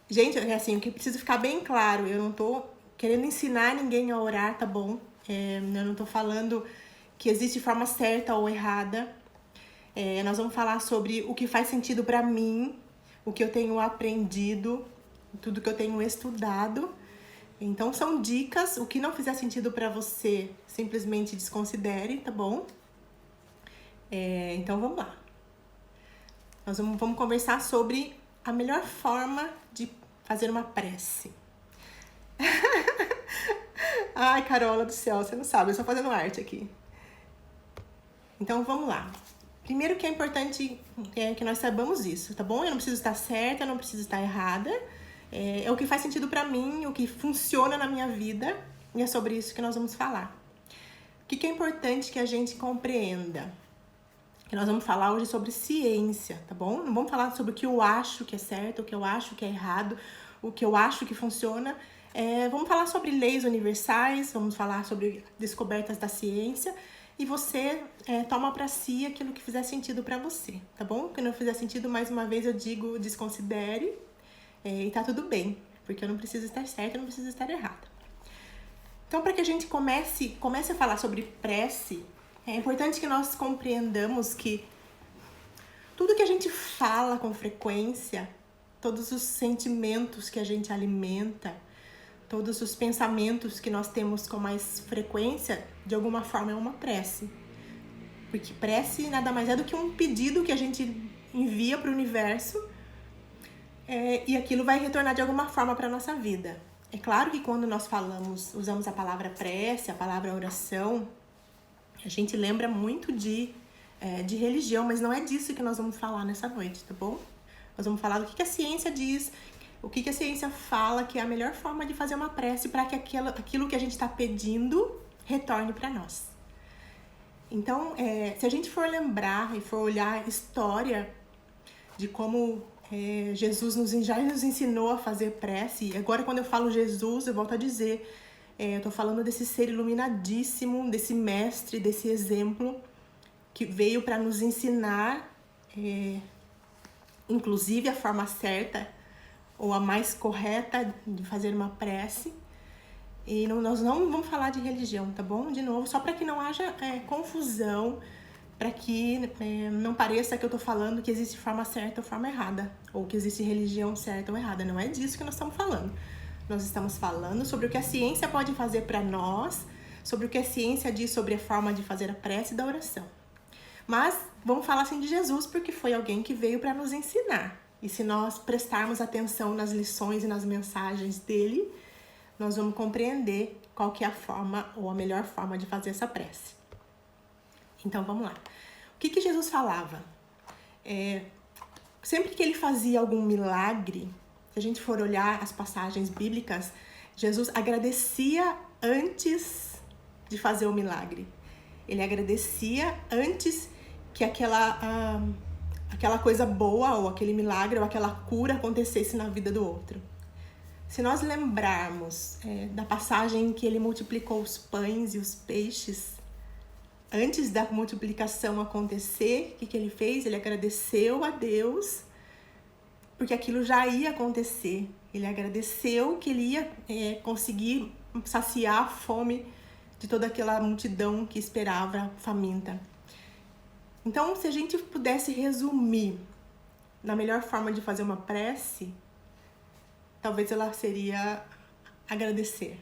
Gente, assim, o que preciso ficar bem claro, eu não tô querendo ensinar ninguém a orar, tá bom? Eu não tô falando que existe forma certa ou errada. Nós vamos falar sobre o que faz sentido pra mim, o que eu tenho aprendido, tudo que eu tenho estudado. Então são dicas, o que não fizer sentido pra você, simplesmente desconsidere, tá bom? Então vamos lá. Nós vamos conversar sobre a melhor forma de fazer uma prece. Ai, Carola do céu, você não sabe, eu estou fazendo arte aqui. Então vamos lá. Primeiro que é importante que nós saibamos isso, tá bom? Eu não preciso estar certa, eu não preciso estar errada. É o que faz sentido pra mim, o que funciona na minha vida, e é sobre isso que nós vamos falar. O que é importante que a gente compreenda? Que nós vamos falar hoje sobre ciência, tá bom? Não vamos falar sobre o que eu acho que é certo, o que eu acho que é errado, o que eu acho que funciona. Vamos falar sobre leis universais, vamos falar sobre descobertas da ciência e você toma pra si aquilo que fizer sentido pra você, tá bom? O que não fizer sentido, mais uma vez eu digo, desconsidere e tá tudo bem, porque eu não preciso estar certa, eu não preciso estar errada. Então, para que a gente comece a falar sobre prece, é importante que nós compreendamos que tudo que a gente fala com frequência, todos os sentimentos que a gente alimenta, todos os pensamentos que nós temos com mais frequência, de alguma forma é uma prece. Porque prece nada mais é do que um pedido que a gente envia para o universo e aquilo vai retornar de alguma forma para a nossa vida. É claro que quando nós usamos a palavra prece, a palavra oração, a gente lembra muito de religião, mas não é disso que nós vamos falar nessa noite, tá bom? Nós vamos falar do que a ciência diz, o que a ciência fala que é a melhor forma de fazer uma prece para que aquilo que a gente está pedindo retorne para nós. Então, se a gente for lembrar e for olhar a história de como Jesus já nos ensinou a fazer prece, e agora quando eu falo Jesus, eu volto a dizer, eu tô falando desse ser iluminadíssimo, desse mestre, desse exemplo que veio para nos ensinar, inclusive a forma certa ou a mais correta de fazer uma prece. E nós não vamos falar de religião, tá bom? De novo, só para que não haja confusão, para que não pareça que eu tô falando que existe forma certa ou forma errada, ou que existe religião certa ou errada. Não é disso que nós estamos falando. Nós estamos falando sobre o que a ciência pode fazer para nós, sobre o que a ciência diz sobre a forma de fazer a prece e da oração. Mas vamos falar assim de Jesus, porque foi alguém que veio para nos ensinar. E se nós prestarmos atenção nas lições e nas mensagens dele, nós vamos compreender qual que é a forma ou a melhor forma de fazer essa prece. Então vamos lá. O que Jesus falava? Sempre que ele fazia algum milagre, se a gente for olhar as passagens bíblicas, Jesus agradecia antes de fazer o milagre. Ele agradecia antes que aquela coisa boa, ou aquele milagre, ou aquela cura acontecesse na vida do outro. Se nós lembrarmos da passagem em que ele multiplicou os pães e os peixes, antes da multiplicação acontecer, o que ele fez? Ele agradeceu a Deus, porque aquilo já ia acontecer. Ele agradeceu que ele ia conseguir saciar a fome de toda aquela multidão que esperava faminta. Então, se a gente pudesse resumir na melhor forma de fazer uma prece, talvez ela seria agradecer.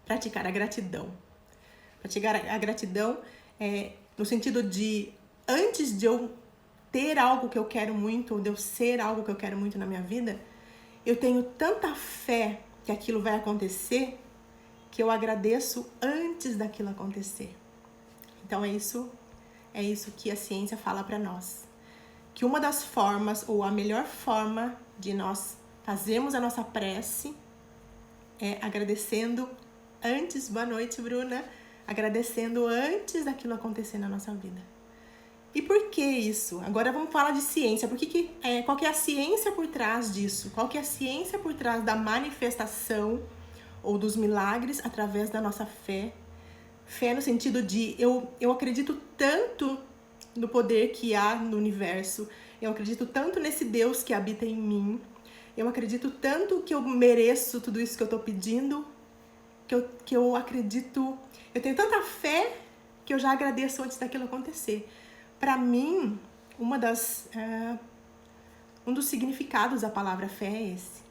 Praticar a gratidão. Praticar a gratidão no sentido de, antes de eu ter algo que eu quero muito, ou de eu ser algo que eu quero muito na minha vida, eu tenho tanta fé que aquilo vai acontecer, que eu agradeço antes daquilo acontecer. Então é isso que a ciência fala para nós. Que uma das formas, ou a melhor forma de nós fazermos a nossa prece é agradecendo antes. Boa noite, Bruna. Agradecendo antes daquilo acontecer na nossa vida. E por que isso? Agora vamos falar de ciência. Qual que é a ciência por trás disso? Qual que é a ciência por trás da manifestação ou dos milagres através da nossa fé? Fé no sentido de eu acredito tanto no poder que há no universo, eu acredito tanto nesse Deus que habita em mim, Eu acredito tanto que eu mereço tudo isso que eu tô pedindo, que eu acredito, eu tenho tanta fé que eu já agradeço antes daquilo acontecer. Para mim, um dos significados da palavra fé é esse.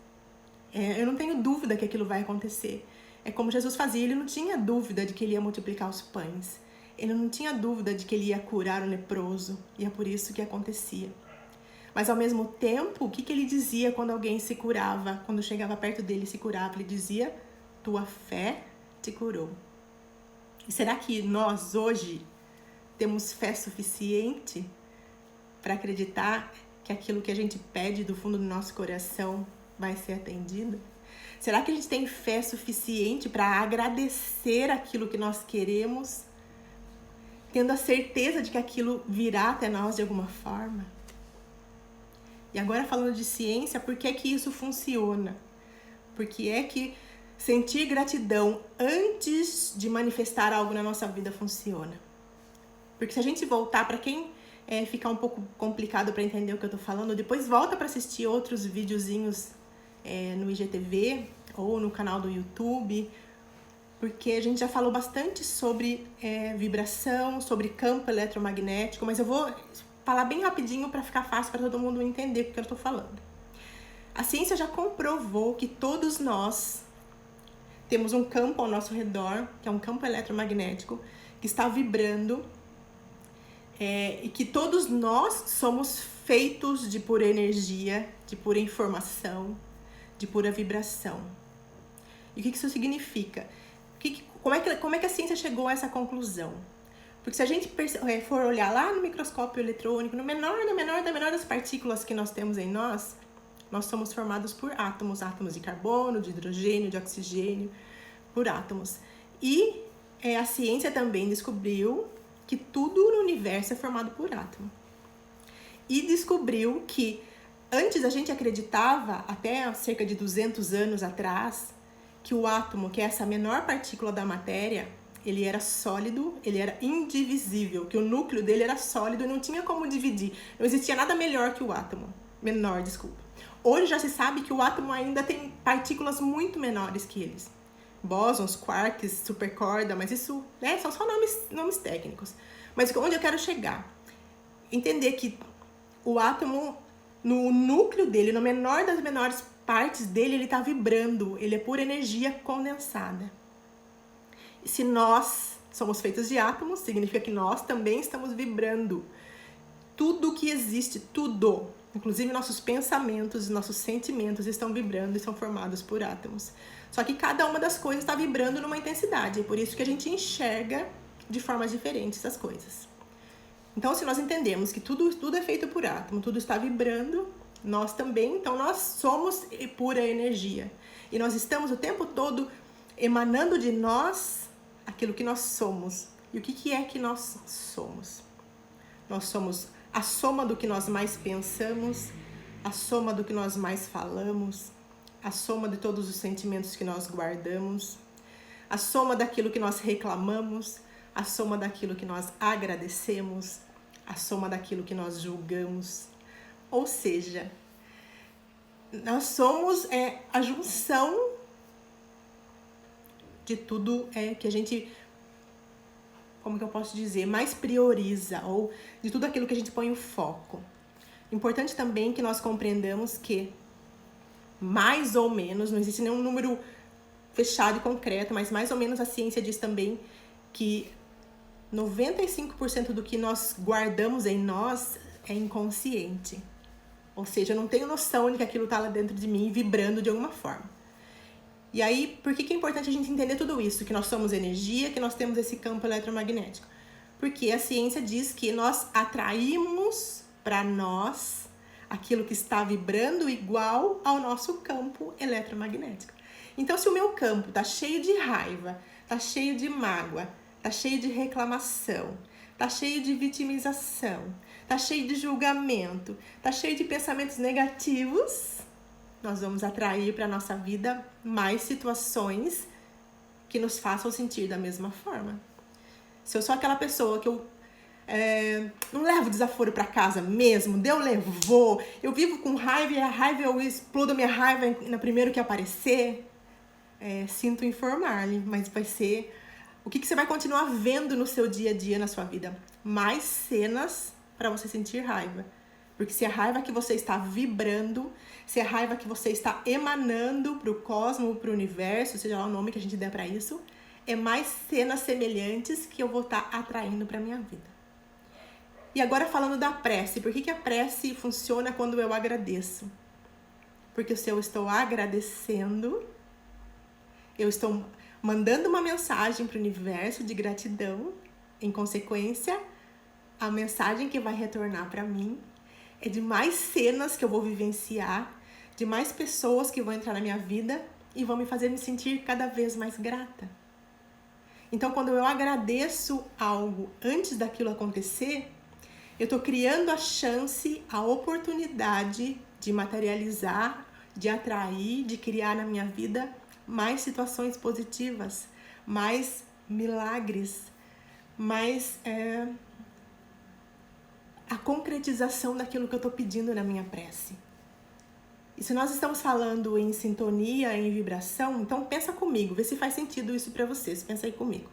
Eu não tenho dúvida que aquilo vai acontecer. É como Jesus fazia, ele não tinha dúvida de que ele ia multiplicar os pães. Ele não tinha dúvida de que ele ia curar o leproso, e é por isso que acontecia. Mas ao mesmo tempo, o que ele dizia quando alguém se curava, quando chegava perto dele e se curava? Ele dizia, tua fé te curou. E será que nós hoje temos fé suficiente para acreditar que aquilo que a gente pede do fundo do nosso coração vai ser atendido? Será que a gente tem fé suficiente para agradecer aquilo que nós queremos, tendo a certeza de que aquilo virá até nós de alguma forma? E agora falando de ciência, por que é que isso funciona? Porque é que sentir gratidão antes de manifestar algo na nossa vida funciona. Porque se a gente voltar, para quem ficar um pouco complicado para entender o que eu tô falando, depois volta para assistir outros videozinhos no IGTV ou no canal do YouTube, porque a gente já falou bastante sobre vibração, sobre campo eletromagnético, mas eu vou falar bem rapidinho para ficar fácil para todo mundo entender o que eu tô falando. A ciência já comprovou que todos nós temos um campo ao nosso redor, que é um campo eletromagnético, que está vibrando, e que todos nós somos feitos de pura energia, de pura informação, de pura vibração. E o que isso significa? Como é que a ciência chegou a essa conclusão? Porque se a gente for olhar lá no microscópio eletrônico, no menor das partículas que nós temos em nós somos formados por átomos de carbono, de hidrogênio, de oxigênio, por átomos. E a ciência também descobriu que tudo no universo é formado por átomo. E descobriu que antes a gente acreditava, até cerca de 200 anos atrás, que o átomo, que é essa menor partícula da matéria, ele era sólido, ele era indivisível, que o núcleo dele era sólido e não tinha como dividir. Não existia nada melhor que o átomo. Menor, desculpa. Hoje já se sabe que o átomo ainda tem partículas muito menores que eles. Bósons, quarks, supercorda, mas isso são só nomes técnicos. Mas onde eu quero chegar? Entender que o átomo, no núcleo dele, no menor das menores partes dele, ele está vibrando, ele é pura energia condensada. E se nós somos feitos de átomos, significa que nós também estamos vibrando. Tudo que existe, tudo, inclusive nossos pensamentos e nossos sentimentos estão vibrando e são formados por átomos. Só que cada uma das coisas está vibrando numa intensidade, é por isso que a gente enxerga de formas diferentes as coisas. Então, se nós entendemos que tudo é feito por átomo, tudo está vibrando, nós também, então nós somos pura energia. E nós estamos o tempo todo emanando de nós aquilo que nós somos. E o que é que nós somos? Nós somos a soma do que nós mais pensamos, a soma do que nós mais falamos, a soma de todos os sentimentos que nós guardamos, a soma daquilo que nós reclamamos, a soma daquilo que nós agradecemos, a soma daquilo que nós julgamos. Ou seja, nós somos a junção de tudo que a gente, como que eu posso dizer, mais prioriza, ou de tudo aquilo que a gente põe o foco. Importante também que nós compreendamos que, mais ou menos, não existe nenhum número fechado e concreto, mas mais ou menos a ciência diz também que 95% do que nós guardamos em nós é inconsciente. Ou seja, eu não tenho noção de que aquilo está lá dentro de mim vibrando de alguma forma. E aí, por que é importante a gente entender tudo isso? Que nós somos energia, que nós temos esse campo eletromagnético. Porque a ciência diz que nós atraímos para nós aquilo que está vibrando igual ao nosso campo eletromagnético. Então, se o meu campo está cheio de raiva, está cheio de mágoa, está cheio de reclamação, está cheio de vitimização, está cheio de julgamento, está cheio de pensamentos negativos, nós vamos atrair para a nossa vida mais situações que nos façam sentir da mesma forma. Se eu sou aquela pessoa que Não levo desaforo para casa mesmo, Deus levou. Eu vivo com raiva e a raiva eu explodo a minha raiva no primeiro que aparecer. Sinto informar-lhe, mas vai ser... O que você vai continuar vendo no seu dia a dia, na sua vida? Mais cenas para você sentir raiva. Porque se é raiva que você está vibrando, se é raiva que você está emanando para o cosmos, para o universo, seja lá o nome que a gente der para isso, é mais cenas semelhantes que eu vou estar atraindo para minha vida. E agora falando da prece, por que a prece funciona quando eu agradeço? Porque se eu estou agradecendo, eu estou mandando uma mensagem para o universo de gratidão. Em consequência, a mensagem que vai retornar para mim é de mais cenas que eu vou vivenciar, de mais pessoas que vão entrar na minha vida e vão me fazer me sentir cada vez mais grata. Então, quando eu agradeço algo antes daquilo acontecer, eu estou criando a chance, a oportunidade de materializar, de atrair, de criar na minha vida mais situações positivas, mais milagres, mais a concretização daquilo que eu estou pedindo na minha prece. E se nós estamos falando em sintonia, em vibração, então pensa comigo, vê se faz sentido isso para vocês, pensa aí comigo.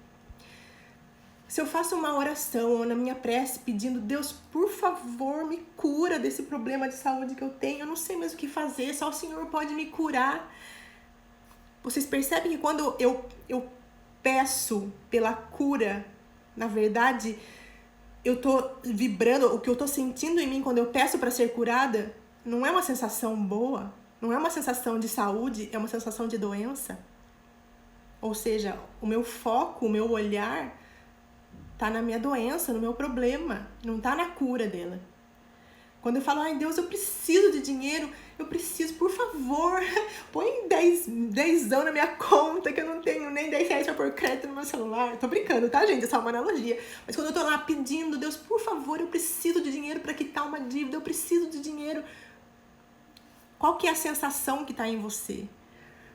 Se eu faço uma oração na minha prece pedindo, Deus, por favor, me cura desse problema de saúde que eu tenho, eu não sei mais o que fazer, só o Senhor pode me curar. Vocês percebem que quando eu peço pela cura, na verdade, eu tô vibrando, o que eu tô sentindo em mim quando eu peço para ser curada, não é uma sensação boa, não é uma sensação de saúde, é uma sensação de doença. Ou seja, o meu foco, o meu olhar tá na minha doença, no meu problema, não tá na cura dela. Quando eu falo, ai Deus, eu preciso de dinheiro, eu preciso, por favor, põe 10 na minha conta, que eu não tenho nem 10 reais pra pôr crédito no meu celular. Tô brincando, tá, gente? É só uma analogia. Mas quando eu tô lá pedindo, Deus, por favor, eu preciso de dinheiro pra quitar uma dívida, eu preciso de dinheiro. Qual que é a sensação que tá em você?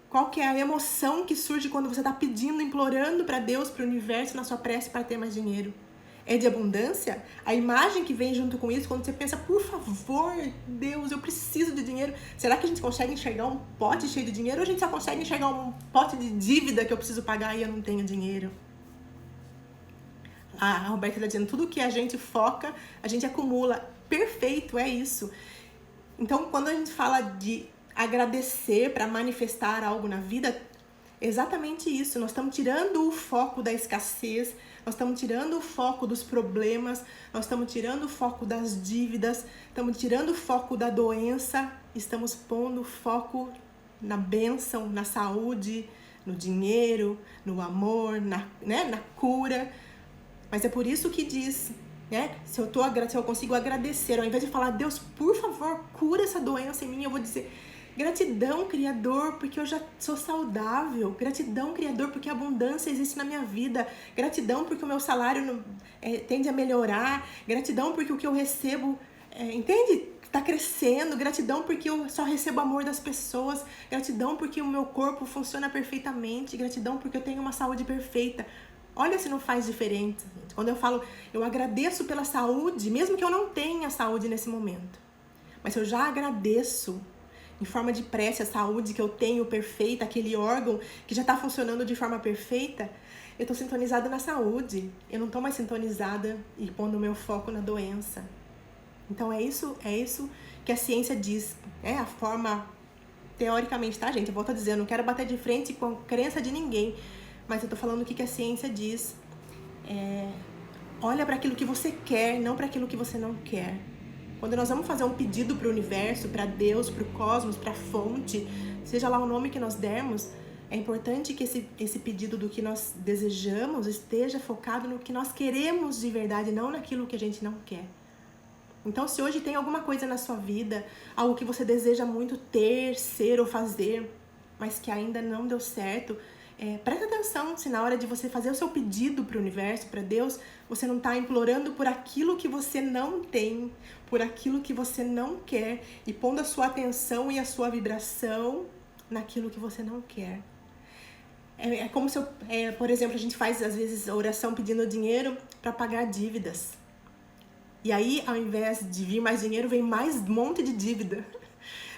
Qual que é a emoção que surge quando você tá pedindo, implorando pra Deus, pro universo, na sua prece para ter mais dinheiro? É de abundância? A imagem que vem junto com isso, quando você pensa, por favor, Deus, eu preciso de dinheiro. Será que a gente consegue enxergar um pote cheio de dinheiro ou a gente só consegue enxergar um pote de dívida que eu preciso pagar e eu não tenho dinheiro? A Roberta está dizendo, tudo que a gente foca, a gente acumula. Perfeito, é isso. Então, quando a gente fala de agradecer para manifestar algo na vida, exatamente isso. Nós estamos tirando o foco da escassez, nós estamos tirando o foco dos problemas, nós estamos tirando o foco das dívidas, estamos tirando o foco da doença, estamos pondo o foco na bênção, na saúde, no dinheiro, no amor, na cura. Mas é por isso que diz, né? Se eu consigo agradecer, ao invés de falar, Deus, por favor, cura essa doença em mim, eu vou dizer, gratidão, Criador, porque eu já sou saudável. Gratidão, Criador, porque a abundância existe na minha vida. Gratidão, porque o meu salário tende a melhorar. Gratidão, porque o que eu recebo, entende? Está crescendo. Gratidão, porque eu só recebo amor das pessoas. Gratidão, porque o meu corpo funciona perfeitamente. Gratidão, porque eu tenho uma saúde perfeita. Olha se não faz diferença, gente. Quando eu falo, eu agradeço pela saúde, mesmo que eu não tenha saúde nesse momento. Mas eu já agradeço em forma de prece a saúde que eu tenho perfeita, aquele órgão que já está funcionando de forma perfeita, eu estou sintonizada na saúde. Eu não estou mais sintonizada e pondo o meu foco na doença. Então é isso que a ciência diz. É a forma, teoricamente, tá, gente? Eu volto a dizer, eu não quero bater de frente com a crença de ninguém, mas eu tô falando o que a ciência diz. Olha para aquilo que você quer, não para aquilo que você não quer. Quando nós vamos fazer um pedido para o universo, para Deus, para o cosmos, para a fonte, seja lá o nome que nós dermos, é importante que esse pedido do que nós desejamos esteja focado no que nós queremos de verdade, não naquilo que a gente não quer. Então, se hoje tem alguma coisa na sua vida, algo que você deseja muito ter, ser ou fazer, mas que ainda não deu certo, presta atenção se na hora de você fazer o seu pedido para o universo, para Deus, você não está implorando por aquilo que você não tem, por aquilo que você não quer e pondo a sua atenção e a sua vibração naquilo que você não quer. É como se, por exemplo, a gente faz às vezes oração pedindo dinheiro para pagar dívidas. E aí, ao invés de vir mais dinheiro, vem mais um monte de dívida.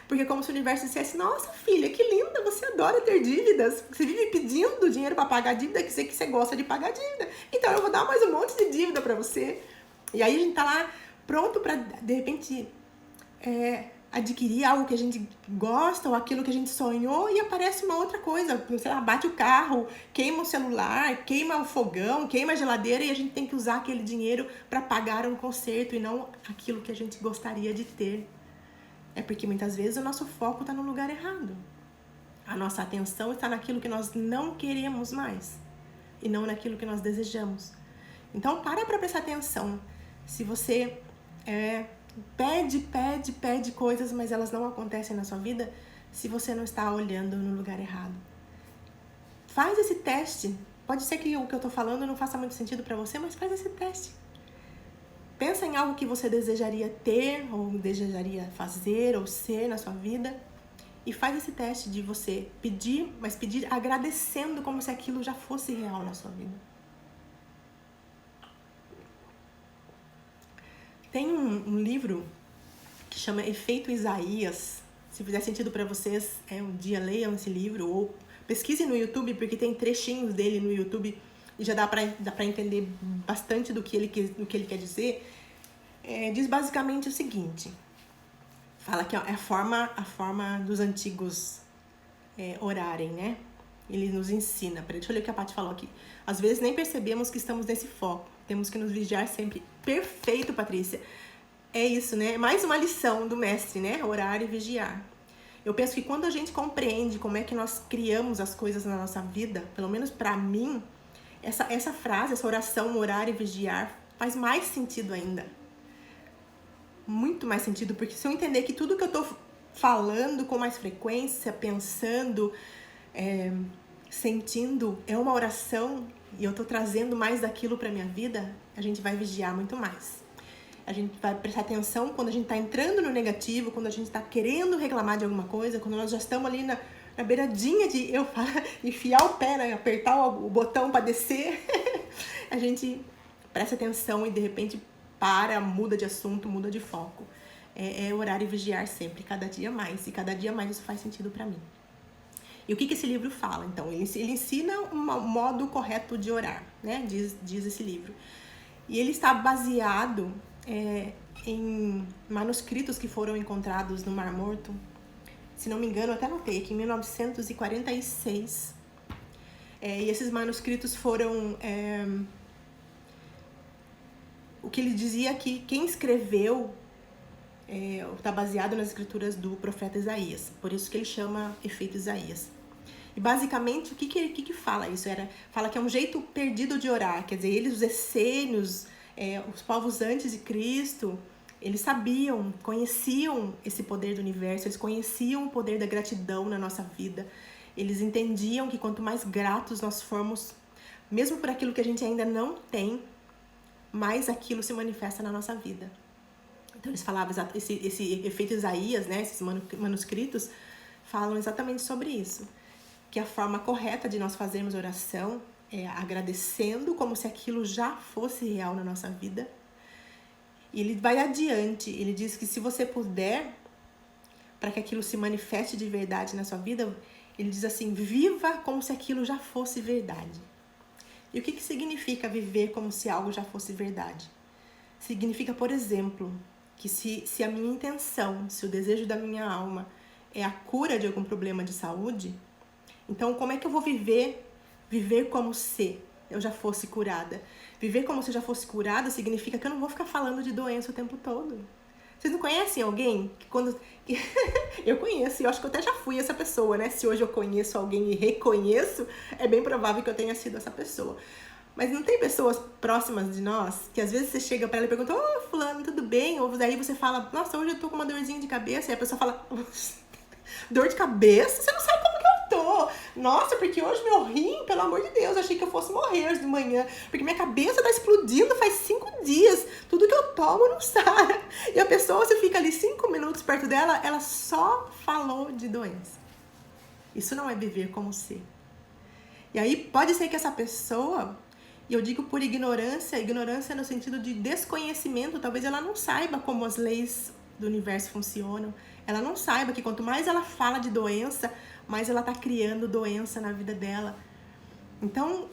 Porque é como se o universo dissesse, nossa filha, que linda, você adora ter dívidas. Você vive pedindo dinheiro para pagar a dívida, que você gosta de pagar a dívida. Então eu vou dar mais um monte de dívida para você. E aí a gente tá lá pronto para, de repente, adquirir algo que a gente gosta ou aquilo que a gente sonhou e aparece uma outra coisa. Sei lá, bate o carro, queima o celular, queima o fogão, queima a geladeira e a gente tem que usar aquele dinheiro para pagar um conserto e não aquilo que a gente gostaria de ter. É porque muitas vezes o nosso foco está no lugar errado. A nossa atenção está naquilo que nós não queremos mais e não naquilo que nós desejamos. Então, para prestar atenção. Se você pede coisas, mas elas não acontecem na sua vida, se você não está olhando no lugar errado. Faz esse teste. Pode ser que o que eu estou falando não faça muito sentido para você, mas faz esse teste. Pensa em algo que você desejaria ter, ou desejaria fazer, ou ser na sua vida. E faz esse teste de você pedir, mas pedir agradecendo como se aquilo já fosse real na sua vida. Tem um livro que chama Efeito Isaías. Se fizer sentido para vocês, um dia leiam esse livro ou pesquisem no YouTube, porque tem trechinhos dele no YouTube e já dá para entender bastante do que ele quer dizer. Diz basicamente o seguinte, fala que é a forma dos antigos orarem, né? Ele nos ensina. Deixa eu ler o que a Paty falou aqui. Às vezes nem percebemos que estamos nesse foco. Temos que nos vigiar sempre. Perfeito, Patrícia. É isso, né? Mais uma lição do mestre, né? Orar e vigiar. Eu penso que quando a gente compreende como é que nós criamos as coisas na nossa vida, pelo menos pra mim, essa frase, essa oração, orar e vigiar, faz mais sentido ainda. Muito mais sentido, porque se eu entender que tudo que eu tô falando com mais frequência, pensando, sentindo, é uma oração e eu tô trazendo mais daquilo pra minha vida, a gente vai vigiar muito mais. A gente vai prestar atenção quando a gente tá entrando no negativo, quando a gente tá querendo reclamar de alguma coisa, quando nós já estamos ali na beiradinha de enfiar o pé, né, apertar o botão pra descer, a gente presta atenção e de repente muda de assunto, muda de foco. É orar e vigiar sempre, cada dia mais, e cada dia mais isso faz sentido pra mim. E o que esse livro fala? Então, ele ensina um modo correto de orar, né? Diz esse livro. E ele está baseado em manuscritos que foram encontrados no Mar Morto. Se não me engano, eu até anotei aqui, em 1946. E esses manuscritos foram... o que ele dizia que quem escreveu está baseado nas escrituras do profeta Isaías. Por isso que ele chama Efeito Isaías. E basicamente, o que fala isso? Fala que é um jeito perdido de orar. Quer dizer, os essênios, os povos antes de Cristo, eles sabiam, conheciam esse poder do universo, eles conheciam o poder da gratidão na nossa vida. Eles entendiam que quanto mais gratos nós formos, mesmo por aquilo que a gente ainda não tem, mais aquilo se manifesta na nossa vida. Então eles falavam, esse efeito Isaías, né, esses manuscritos, falam exatamente sobre isso. Que a forma correta de nós fazermos oração é agradecendo como se aquilo já fosse real na nossa vida. E ele vai adiante, ele diz que se você puder, para que aquilo se manifeste de verdade na sua vida, ele diz assim, viva como se aquilo já fosse verdade. E o que significa viver como se algo já fosse verdade? Significa, por exemplo, que se a minha intenção, se o desejo da minha alma é a cura de algum problema de saúde, então como é que eu vou viver como se eu já fosse curada? Viver como se eu já fosse curada significa que eu não vou ficar falando de doença o tempo todo. Vocês não conhecem alguém que quando... Eu conheço, e eu acho que eu até já fui essa pessoa, né? Se hoje eu conheço alguém e reconheço, é bem provável que eu tenha sido essa pessoa. Mas não tem pessoas próximas de nós que às vezes você chega pra ela e pergunta, fulano, tudo bem? Ou daí você fala, nossa, hoje eu tô com uma dorzinha de cabeça. E a pessoa fala, dor de cabeça? Você não sabe como que eu tô. Nossa, porque hoje meu rim, pelo amor de Deus, achei que eu fosse morrer hoje de manhã. Porque minha cabeça tá explodindo faz 5 dias. Tudo que eu tomo não sara. E a pessoa, você fica ali 5 minutos perto dela, ela só falou de doença. Isso não é viver como ser. E aí pode ser que essa pessoa E eu digo por ignorância, ignorância no sentido de desconhecimento. Talvez ela não saiba como as leis do universo funcionam. Ela não saiba que quanto mais ela fala de doença, mais ela está criando doença na vida dela. Então,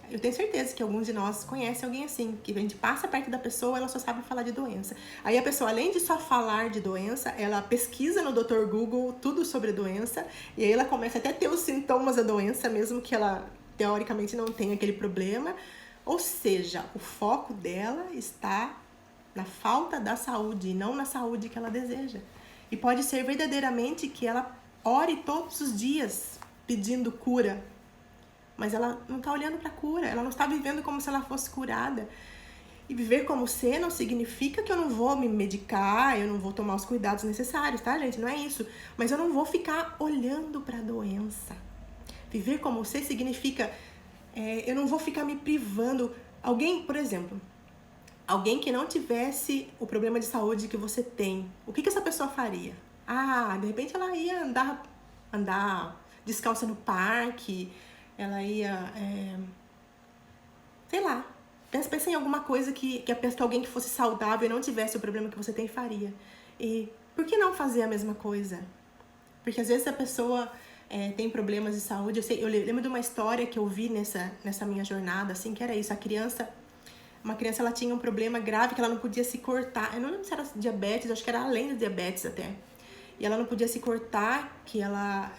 eu tenho certeza que alguns de nós conhecem alguém assim, que a gente passa perto da pessoa, ela só sabe falar de doença. Aí a pessoa, além de só falar de doença, ela pesquisa no Dr. Google tudo sobre a doença, e aí ela começa até a ter os sintomas da doença, mesmo que ela teoricamente não tenha aquele problema. Ou seja, o foco dela está na falta da saúde e não na saúde que ela deseja. E pode ser verdadeiramente que ela ore todos os dias pedindo cura, mas ela não está olhando para a cura, ela não está vivendo como se ela fosse curada. E viver como ser não significa que eu não vou me medicar, eu não vou tomar os cuidados necessários, tá, gente? Não é isso. Mas eu não vou ficar olhando para a doença. Viver como ser significa, eu não vou ficar me privando. Alguém, por exemplo, alguém que não tivesse o problema de saúde que você tem, o que essa pessoa faria? Ah, de repente ela ia andar descalça no parque, ela ia, sei lá, pensa em alguma coisa que alguém que fosse saudável e não tivesse o problema que você tem faria. E por que não fazer a mesma coisa? Porque às vezes a pessoa tem problemas de saúde. Eu lembro de uma história que eu vi nessa minha jornada, assim, que era isso, uma criança ela tinha um problema grave que ela não podia se cortar. Eu não lembro se era diabetes, acho que era além do diabetes até. E ela não podia se cortar, que ela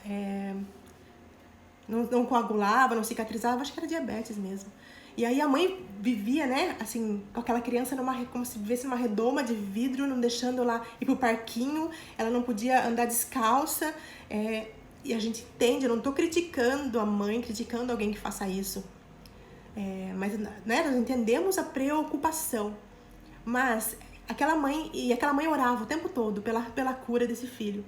não coagulava, não cicatrizava, acho que era diabetes mesmo. E aí a mãe vivia, né, assim, com aquela criança como se vivesse numa redoma de vidro, não deixando ela ir pro parquinho, ela não podia andar descalça. E a gente entende, eu não tô criticando a mãe, criticando alguém que faça isso. Mas, né, nós entendemos a preocupação. Mas aquela mãe orava o tempo todo pela cura desse filho.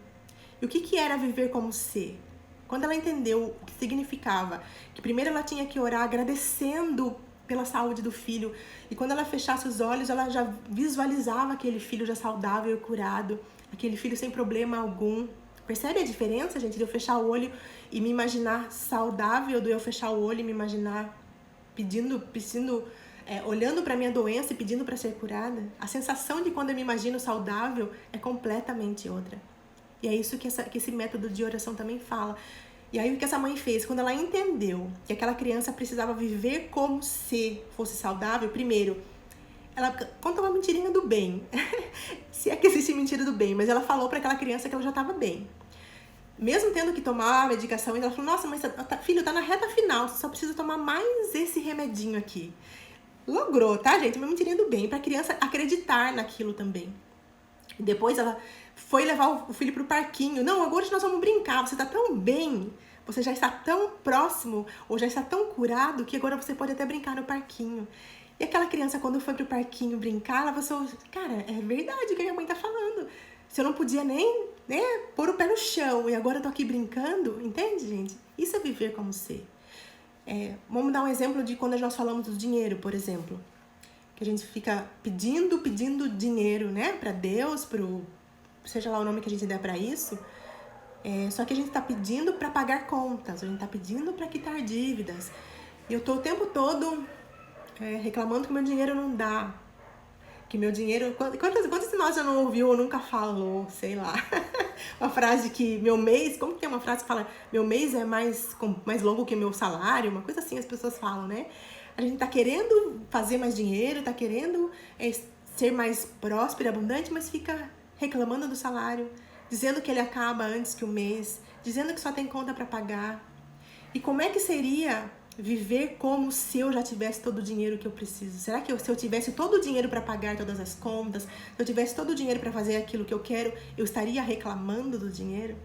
E o que era viver como ser? Quando ela entendeu o que significava, que primeiro ela tinha que orar agradecendo pela saúde do filho, e quando ela fechasse os olhos, ela já visualizava aquele filho já saudável e curado, aquele filho sem problema algum. Percebe a diferença, gente, de eu fechar o olho e me imaginar saudável, do eu fechar o olho e me imaginar pedindo, olhando para minha doença e pedindo para ser curada? A sensação de quando eu me imagino saudável é completamente outra. E é isso que esse método de oração também fala. E aí o que essa mãe fez? Quando ela entendeu que aquela criança precisava viver como se fosse saudável, primeiro, ela conta uma mentirinha do bem. Se é que existe mentira do bem, mas ela falou para aquela criança que ela já estava bem. Mesmo tendo que tomar a medicação, ela falou, nossa, mas filho, tá na reta final, você só precisa tomar mais esse remedinho aqui. Logrou, tá, gente? Uma mentirinha do bem, pra criança acreditar naquilo também. Depois ela foi levar o filho pro parquinho. Não, agora nós vamos brincar, você tá tão bem, você já está tão próximo, ou já está tão curado, que agora você pode até brincar no parquinho. E aquela criança, quando foi pro parquinho brincar, ela pensou, cara, é verdade o que a minha mãe tá falando. Se eu não podia nem, né, pôr o pé no chão e agora eu tô aqui brincando, entende, gente? Isso é viver como ser. Vamos dar um exemplo de quando nós falamos do dinheiro, por exemplo. Que a gente fica pedindo dinheiro, né, pra Deus, seja lá o nome que a gente der pra isso. Só que a gente tá pedindo pra pagar contas, a gente tá pedindo pra quitar dívidas. E eu tô o tempo todo reclamando que meu dinheiro não dá. Que meu dinheiro... Quantos de nós já não ouviu ou nunca falou, sei lá, uma frase que meu mês... Como que tem uma frase que fala meu mês é mais longo que meu salário? Uma coisa assim as pessoas falam, né? A gente tá querendo fazer mais dinheiro, tá querendo ser mais próspero e abundante, mas fica reclamando do salário, dizendo que ele acaba antes que o mês, dizendo que só tem conta para pagar. E como é que seria viver como se eu já tivesse todo o dinheiro que eu preciso? Será que se eu tivesse todo o dinheiro para pagar todas as contas, se eu tivesse todo o dinheiro para fazer aquilo que eu quero, eu estaria reclamando do dinheiro?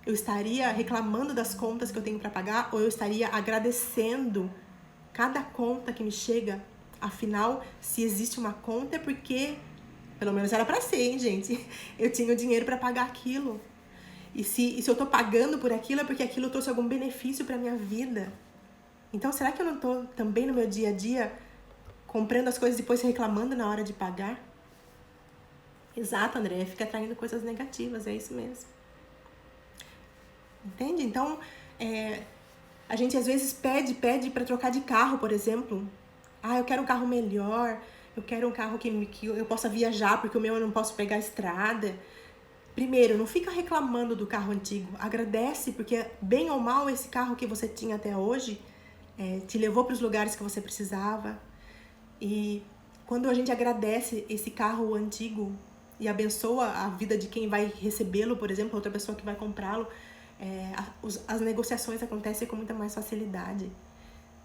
Eu estaria reclamando das contas que eu tenho para pagar? Ou eu estaria agradecendo cada conta que me chega? Afinal, se existe uma conta é porque, pelo menos era para ser, hein, gente? Eu tinha o dinheiro para pagar aquilo. E se eu tô pagando por aquilo é porque aquilo trouxe algum benefício para minha vida. Então, será que eu não tô também no meu dia a dia comprando as coisas e depois reclamando na hora de pagar? Exato, André, fica atraindo coisas negativas, é isso mesmo. Entende? Então, A gente às vezes pede para trocar de carro, por exemplo. Eu quero um carro melhor, eu quero um carro que eu possa viajar, porque o meu eu não posso pegar a estrada. Primeiro, não fica reclamando do carro antigo. Agradece, porque bem ou mal esse carro que você tinha até hoje te levou para os lugares que você precisava. E quando a gente agradece esse carro antigo e abençoa a vida de quem vai recebê-lo, por exemplo, outra pessoa que vai comprá-lo, as negociações acontecem com muita mais facilidade.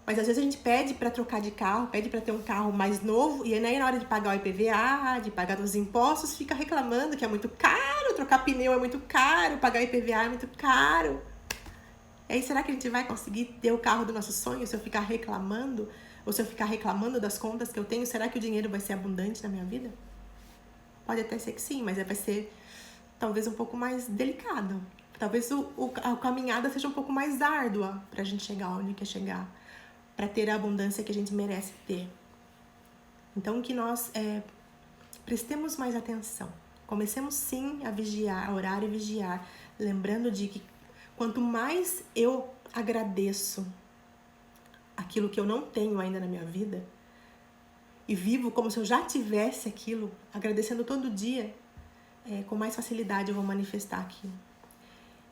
Mas às vezes a gente pede para trocar de carro, pede para ter um carro mais novo, e aí na hora de pagar o IPVA, de pagar os impostos, fica reclamando que é muito caro, trocar pneu é muito caro, pagar IPVA é muito caro. E aí será que a gente vai conseguir ter o carro do nosso sonho se eu ficar reclamando? Ou se eu ficar reclamando das contas que eu tenho, será que o dinheiro vai ser abundante na minha vida? Pode até ser que sim, mas vai ser talvez um pouco mais delicado. Talvez a caminhada seja um pouco mais árdua para a gente chegar onde quer chegar, para ter a abundância que a gente merece ter. Então, que nós prestemos mais atenção. Comecemos sim a vigiar, a orar e vigiar, lembrando de que quanto mais eu agradeço aquilo que eu não tenho ainda na minha vida e vivo como se eu já tivesse aquilo, agradecendo todo dia, com mais facilidade eu vou manifestar aquilo.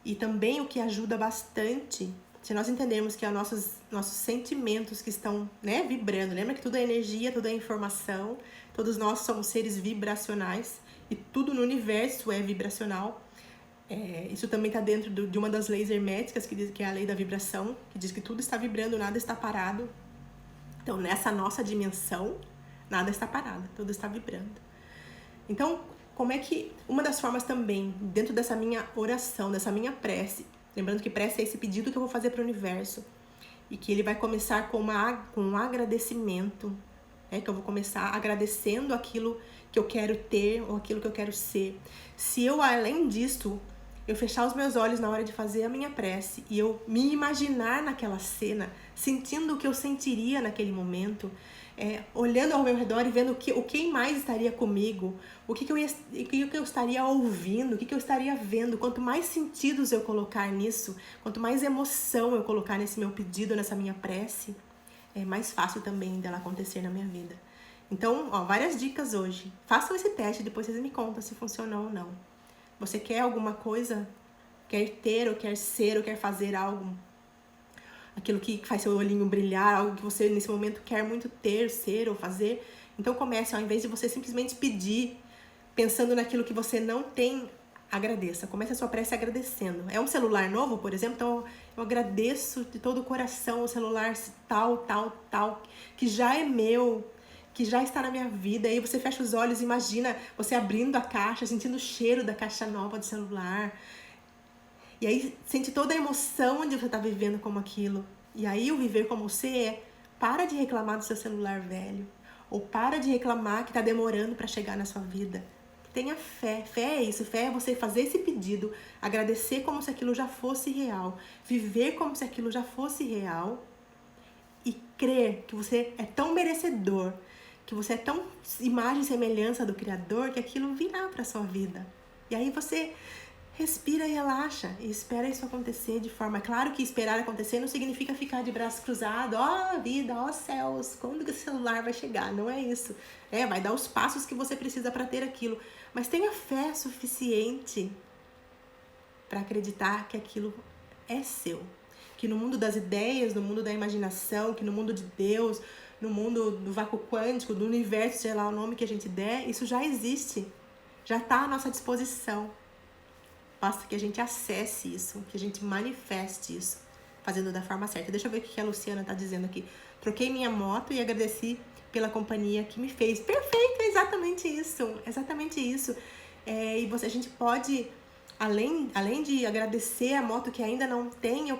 E também o que ajuda bastante, se nós entendermos que nossos sentimentos que estão vibrando, lembra que tudo é energia, tudo é informação, todos nós somos seres vibracionais e tudo no universo é vibracional. Isso também está dentro de uma das leis herméticas, que é a lei da vibração, que diz que tudo está vibrando, nada está parado. Então, nessa nossa dimensão, nada está parado, tudo está vibrando. Então, como é que... Uma das formas também, dentro dessa minha oração, dessa minha prece, lembrando que prece é esse pedido que eu vou fazer para o universo, e que ele vai começar com um agradecimento, que eu vou começar agradecendo aquilo que eu quero ter ou aquilo que eu quero ser. Se eu, além disso, eu fechar os meus olhos na hora de fazer a minha prece e eu me imaginar naquela cena, sentindo o que eu sentiria naquele momento, olhando ao meu redor e vendo quem mais estaria comigo, o que eu estaria ouvindo, o que eu estaria vendo. Quanto mais sentidos eu colocar nisso, quanto mais emoção eu colocar nesse meu pedido, nessa minha prece, é mais fácil também dela acontecer na minha vida. Então, várias dicas hoje. Façam esse teste, depois vocês me contam se funcionou ou não. Você quer alguma coisa? Quer ter, ou quer ser, ou quer fazer algo? Aquilo que faz seu olhinho brilhar, algo que você nesse momento quer muito ter, ser ou fazer. Então comece, ao invés de você simplesmente pedir, pensando naquilo que você não tem, agradeça. Comece a sua prece agradecendo. É um celular novo, por exemplo? Então eu agradeço de todo o coração o celular tal, que já é meu, que já está na minha vida. Aí você fecha os olhos, imagina você abrindo a caixa, sentindo o cheiro da caixa nova do celular. E aí sente toda a emoção de você estar vivendo como aquilo. E aí o viver como você para de reclamar do seu celular velho. Ou para de reclamar que está demorando para chegar na sua vida. Tenha fé. Fé é isso. Fé é você fazer esse pedido, agradecer como se aquilo já fosse real. Viver como se aquilo já fosse real. E crer que você é tão merecedor, que você é tão imagem e semelhança do Criador, que aquilo virá para sua vida. E aí você respira e relaxa e espera isso acontecer de forma... Claro que esperar acontecer não significa ficar de braços cruzados, vida, céus, quando que esse celular vai chegar? Não é isso. Vai dar os passos que você precisa para ter aquilo. Mas tenha fé suficiente para acreditar que aquilo é seu. Que no mundo das ideias, no mundo da imaginação, que no mundo de Deus, no mundo do vácuo quântico, do universo, sei lá o nome que a gente der, isso já existe. Já está à nossa disposição. Basta que a gente acesse isso, que a gente manifeste isso, fazendo da forma certa. Deixa eu ver o que a Luciana está dizendo aqui. Troquei minha moto e agradeci pela companhia que me fez. Perfeito, é exatamente isso. Exatamente isso. E a gente pode, além de agradecer a moto que ainda não tem,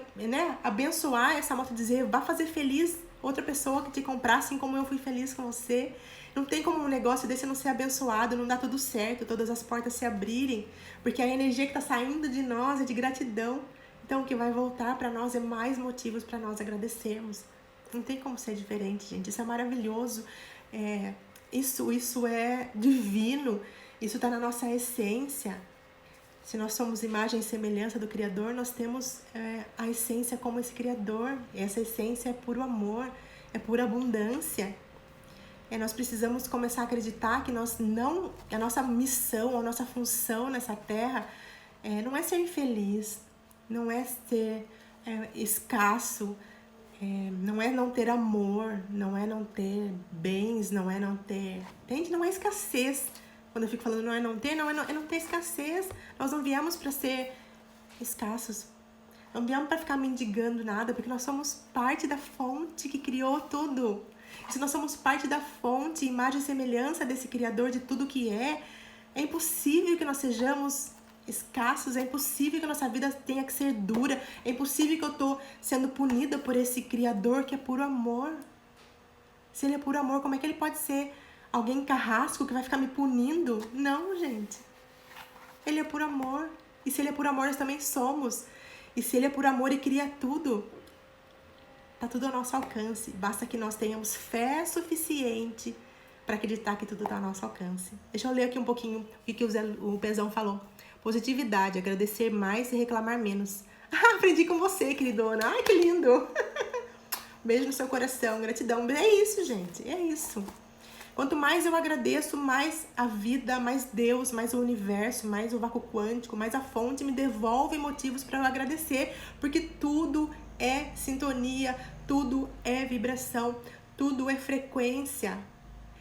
abençoar essa moto, dizer, vá fazer feliz outra pessoa que te comprar, assim como eu fui feliz com você. Não tem como um negócio desse não ser abençoado, não dá tudo certo, todas as portas se abrirem, porque a energia que está saindo de nós é de gratidão. Então o que vai voltar para nós é mais motivos para nós agradecermos. Não tem como ser diferente, gente. Isso é maravilhoso. Isso é divino. Isso está na nossa essência. Se nós somos imagem e semelhança do Criador, nós temos a essência como esse Criador. E essa essência é puro amor, é pura abundância. Nós precisamos começar a acreditar que a nossa missão, a nossa função nessa terra não é ser infeliz, não é ser escasso, não é não ter amor, não é não ter bens, não é não ter... Entende? Não é escassez. Quando eu fico falando não é não ter, é não ter escassez. Nós não viemos para ser escassos. Não viemos para ficar mendigando nada, porque nós somos parte da fonte que criou tudo. Se nós somos parte da fonte, imagem e semelhança desse Criador de tudo que é impossível que nós sejamos escassos, é impossível que a nossa vida tenha que ser dura, é impossível que eu estou sendo punida por esse Criador que é puro amor. Se ele é puro amor, como é que ele pode ser alguém carrasco que vai ficar me punindo? Não, gente. Ele é puro amor. E se ele é puro amor, nós também somos. E se ele é puro amor e cria tudo, tá tudo ao nosso alcance. Basta que nós tenhamos fé suficiente para acreditar que tudo tá ao nosso alcance. Deixa eu ler aqui um pouquinho o que o Pezão falou. Positividade, agradecer mais e reclamar menos. Aprendi com você, queridona. Ai, que lindo. Beijo no seu coração, gratidão. É isso, gente, é isso. Quanto mais eu agradeço, mais a vida, mais Deus, mais o universo, mais o vácuo quântico, mais a fonte me devolve motivos para eu agradecer, porque tudo é sintonia, tudo é vibração, tudo é frequência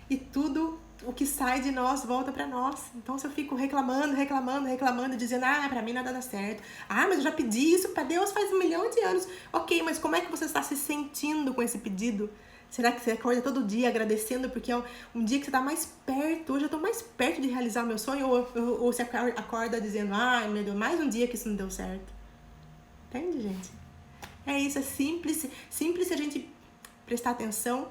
e tudo o que sai de nós volta para nós. Então se eu fico reclamando, dizendo, para mim nada dá certo, mas eu já pedi isso para Deus faz 1 milhão de anos, ok, mas como é que você está se sentindo com esse pedido? Será que você acorda todo dia agradecendo porque é um dia que você está mais perto? Hoje eu estou mais perto de realizar o meu sonho? Ou você acorda dizendo, meu Deus, mais um dia que isso não deu certo? Entende, gente? É isso, é simples se a gente prestar atenção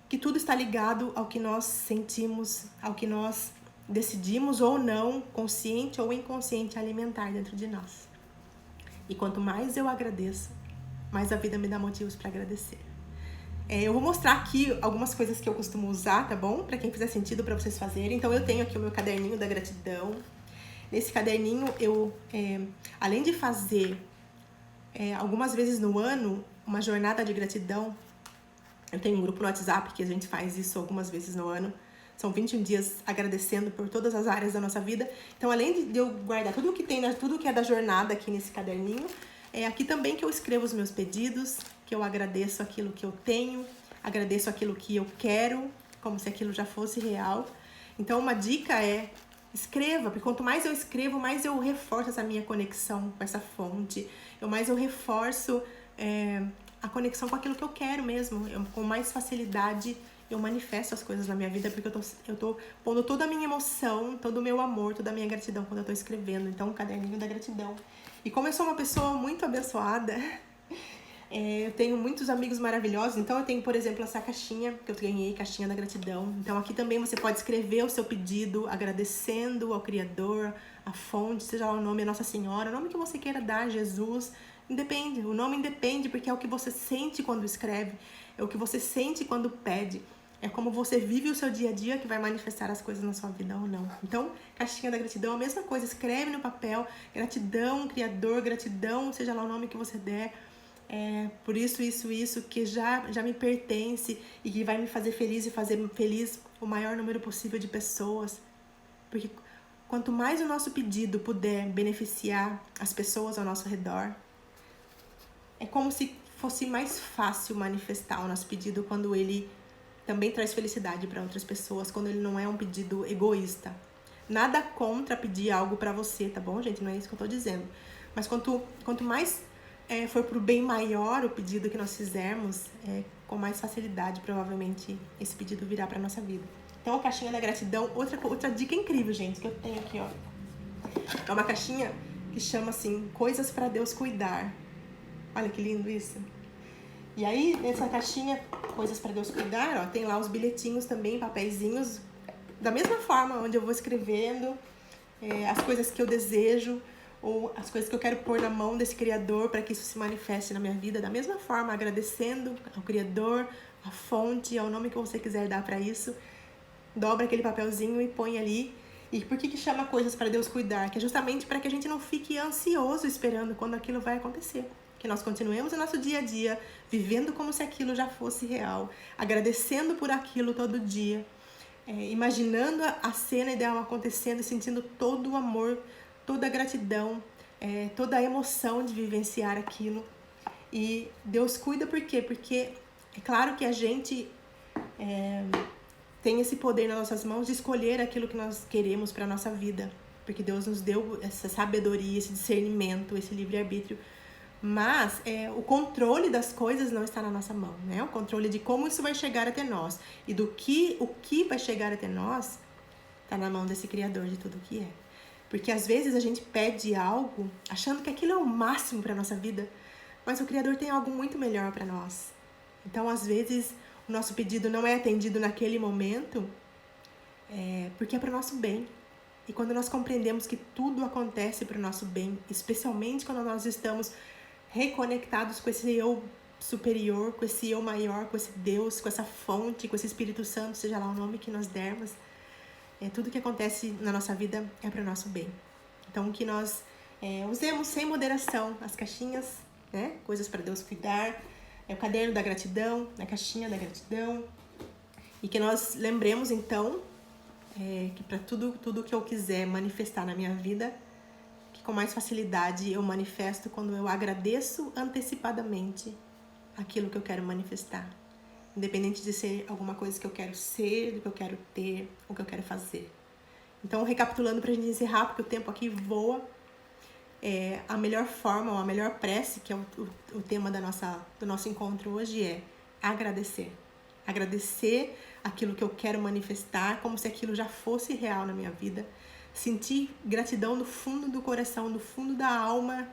que tudo está ligado ao que nós sentimos, ao que nós decidimos ou não, consciente ou inconsciente, alimentar dentro de nós. E quanto mais eu agradeço, mais a vida me dá motivos para agradecer. Eu vou mostrar aqui algumas coisas que eu costumo usar, tá bom? Para quem fizer sentido para vocês fazerem. Então, eu tenho aqui o meu caderninho da gratidão. Nesse caderninho, eu, além de fazer algumas vezes no ano uma jornada de gratidão, eu tenho um grupo no WhatsApp que a gente faz isso algumas vezes no ano. São 21 dias agradecendo por todas as áreas da nossa vida. Então, além de eu guardar tudo que é da jornada aqui nesse caderninho, é aqui também que eu escrevo os meus pedidos, que eu agradeço aquilo que eu tenho, agradeço aquilo que eu quero, como se aquilo já fosse real. Então, uma dica é escreva, porque quanto mais eu escrevo, mais eu reforço essa minha conexão com essa fonte, mais eu reforço a conexão com aquilo que eu quero mesmo. Com mais facilidade eu manifesto as coisas na minha vida, porque eu tô pondo toda a minha emoção, todo o meu amor, toda a minha gratidão quando eu tô escrevendo. Então, um caderninho da gratidão. E como eu sou uma pessoa muito abençoada, eu tenho muitos amigos maravilhosos. Então eu tenho, por exemplo, essa caixinha que eu ganhei, caixinha da gratidão. Então aqui também você pode escrever o seu pedido, agradecendo ao Criador, a fonte, seja lá o nome, a Nossa Senhora, o nome que você queira dar, Jesus. Independe, o nome independe, porque é o que você sente quando escreve, é o que você sente quando pede. É como você vive o seu dia a dia que vai manifestar as coisas na sua vida ou não. Então, caixinha da gratidão, a mesma coisa. Escreve no papel, gratidão, Criador, gratidão, seja lá o nome que você der. Por isso, que já me pertence e que vai me fazer feliz e fazer feliz o maior número possível de pessoas. Porque quanto mais o nosso pedido puder beneficiar as pessoas ao nosso redor, é como se fosse mais fácil manifestar o nosso pedido quando ele também traz felicidade para outras pessoas, quando ele não é um pedido egoísta. Nada contra pedir algo para você, tá bom, gente? Não é isso que eu tô dizendo. Mas quanto mais for pro bem maior o pedido que nós fizermos, com mais facilidade, provavelmente, esse pedido virá pra nossa vida. Então, a caixinha da gratidão, outra dica incrível, gente, que eu tenho aqui, ó. É uma caixinha que chama assim, Coisas pra Deus Cuidar. Olha que lindo isso. E aí, nessa caixinha, Coisas pra Deus Cuidar, ó, tem lá os bilhetinhos também, papeizinhos, da mesma forma, onde eu vou escrevendo as coisas que eu desejo, ou as coisas que eu quero pôr na mão desse Criador para que isso se manifeste na minha vida, da mesma forma, agradecendo ao Criador, à fonte, ao nome que você quiser dar para isso. Dobra aquele papelzinho e põe ali. E por que chama coisas para Deus cuidar? Que é justamente para que a gente não fique ansioso esperando quando aquilo vai acontecer. Que nós continuemos o nosso dia a dia, vivendo como se aquilo já fosse real, agradecendo por aquilo todo dia, imaginando a cena ideal acontecendo e sentindo todo o amor, toda a gratidão, toda a emoção de vivenciar aquilo. E Deus cuida por quê? Porque é claro que a gente tem esse poder nas nossas mãos de escolher aquilo que nós queremos para a nossa vida. Porque Deus nos deu essa sabedoria, esse discernimento, esse livre-arbítrio. Mas o controle das coisas não está na nossa mão, né? O controle de como isso vai chegar até nós e o que vai chegar até nós está na mão desse Criador de tudo o que é. Porque às vezes a gente pede algo achando que aquilo é o máximo para nossa vida, mas o Criador tem algo muito melhor para nós. Então, às vezes, o nosso pedido não é atendido naquele momento, porque é para o nosso bem. E quando nós compreendemos que tudo acontece para o nosso bem, especialmente quando nós estamos reconectados com esse eu superior, com esse eu maior, com esse Deus, com essa fonte, com esse Espírito Santo, seja lá o nome que nós dermos, tudo que acontece na nossa vida é para o nosso bem. Então, que nós usemos sem moderação as caixinhas, né? Coisas para Deus cuidar, o caderno da gratidão, a caixinha da gratidão, e que nós lembremos, então, que para tudo que eu quiser manifestar na minha vida, que com mais facilidade eu manifesto quando eu agradeço antecipadamente aquilo que eu quero manifestar. Independente de ser alguma coisa que eu quero ser, do que eu quero ter, ou que eu quero fazer. Então, recapitulando pra gente encerrar, porque o tempo aqui voa, a melhor forma, ou a melhor prece, que é o tema do nosso encontro hoje, é agradecer. Agradecer aquilo que eu quero manifestar, como se aquilo já fosse real na minha vida. Sentir gratidão do fundo do coração, do fundo da alma,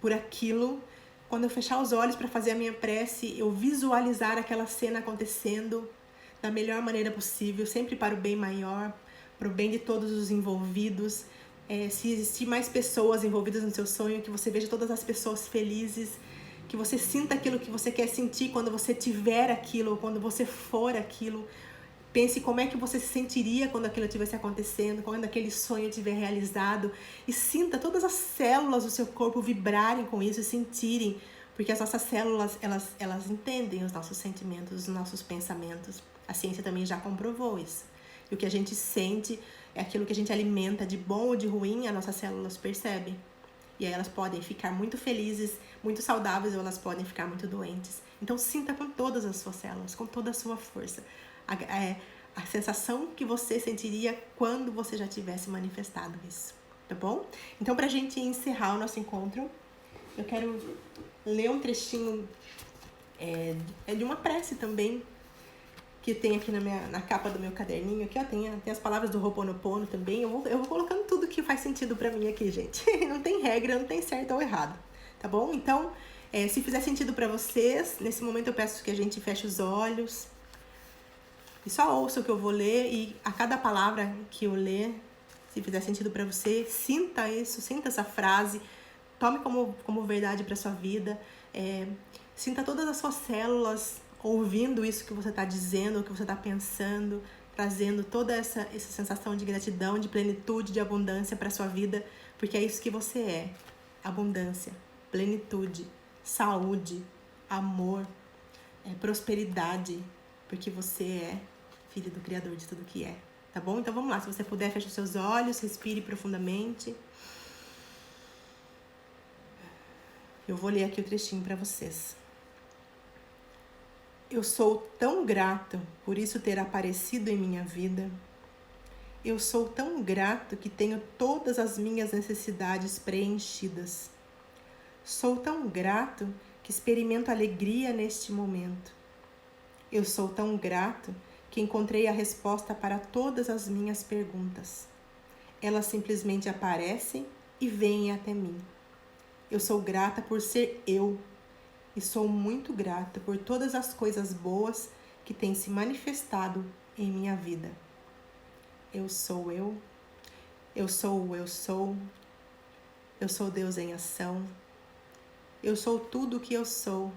por aquilo. Quando eu fechar os olhos para fazer a minha prece, eu visualizar aquela cena acontecendo da melhor maneira possível, sempre para o bem maior, para o bem de todos os envolvidos. Se existir mais pessoas envolvidas no seu sonho, que você veja todas as pessoas felizes, que você sinta aquilo que você quer sentir quando você tiver aquilo, quando você for aquilo. Pense como é que você se sentiria quando aquilo estivesse acontecendo, quando aquele sonho estiver realizado. E sinta todas as células do seu corpo vibrarem com isso e sentirem. Porque as nossas células, elas entendem os nossos sentimentos, os nossos pensamentos. A ciência também já comprovou isso. E o que a gente sente é aquilo que a gente alimenta de bom ou de ruim, as nossas células percebem. E aí elas podem ficar muito felizes, muito saudáveis, ou elas podem ficar muito doentes. Então sinta com todas as suas células, com toda a sua força. A sensação que você sentiria quando você já tivesse manifestado isso, tá bom? Então, pra gente encerrar o nosso encontro, eu quero ler um trechinho de uma prece também, que tem aqui na capa do meu caderninho. Aqui, ó, tem as palavras do Ho'oponopono também. Eu vou colocando tudo que faz sentido pra mim aqui, gente. Não tem regra, não tem certo ou errado, tá bom? Então, se fizer sentido pra vocês, nesse momento eu peço que a gente feche os olhos e só ouça o que eu vou ler, e a cada palavra que eu ler, se fizer sentido para você, sinta isso, sinta essa frase, tome como verdade para sua vida, sinta todas as suas células ouvindo isso que você está dizendo, o que você está pensando, trazendo toda essa sensação de gratidão, de plenitude, de abundância para sua vida, porque é isso que você é: abundância, plenitude, saúde, amor, prosperidade, porque você é filho do Criador de tudo que é, tá bom? Então vamos lá, se você puder, feche os seus olhos, respire profundamente. Eu vou ler aqui o trechinho para vocês. Eu sou tão grato por isso ter aparecido em minha vida. Eu sou tão grato que tenho todas as minhas necessidades preenchidas. Sou tão grato que experimento alegria neste momento. Eu sou tão grato que encontrei a resposta para todas as minhas perguntas. Elas simplesmente aparecem e vêm até mim. Eu sou grata por ser eu e sou muito grata por todas as coisas boas que têm se manifestado em minha vida. Eu sou eu. Eu sou o eu sou. Eu sou Deus em ação. Eu sou tudo o que eu sou.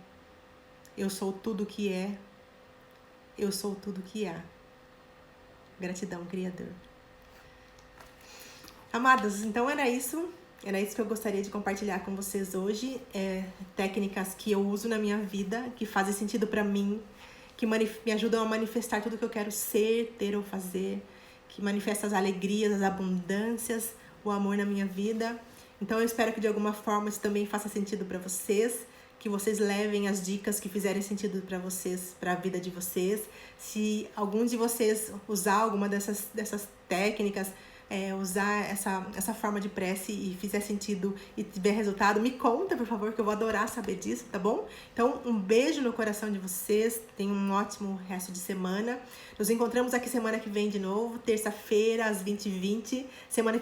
Eu sou tudo o que é. Eu sou tudo que há. Gratidão, Criador. Amados, então era isso que eu gostaria de compartilhar com vocês hoje. Técnicas que eu uso na minha vida, que fazem sentido pra mim, que me ajudam a manifestar tudo que eu quero ser, ter ou fazer, que manifesta as alegrias, as abundâncias, o amor na minha vida. Então eu espero que de alguma forma isso também faça sentido pra vocês, que vocês levem as dicas que fizerem sentido pra vocês, pra vida de vocês. Se algum de vocês usar alguma dessas técnicas, usar essa forma de prece e fizer sentido e tiver resultado, me conta, por favor, que eu vou adorar saber disso, tá bom? Então, um beijo no coração de vocês, tenham um ótimo resto de semana. Nos encontramos aqui semana que vem de novo, terça-feira, às 20h20. Semana que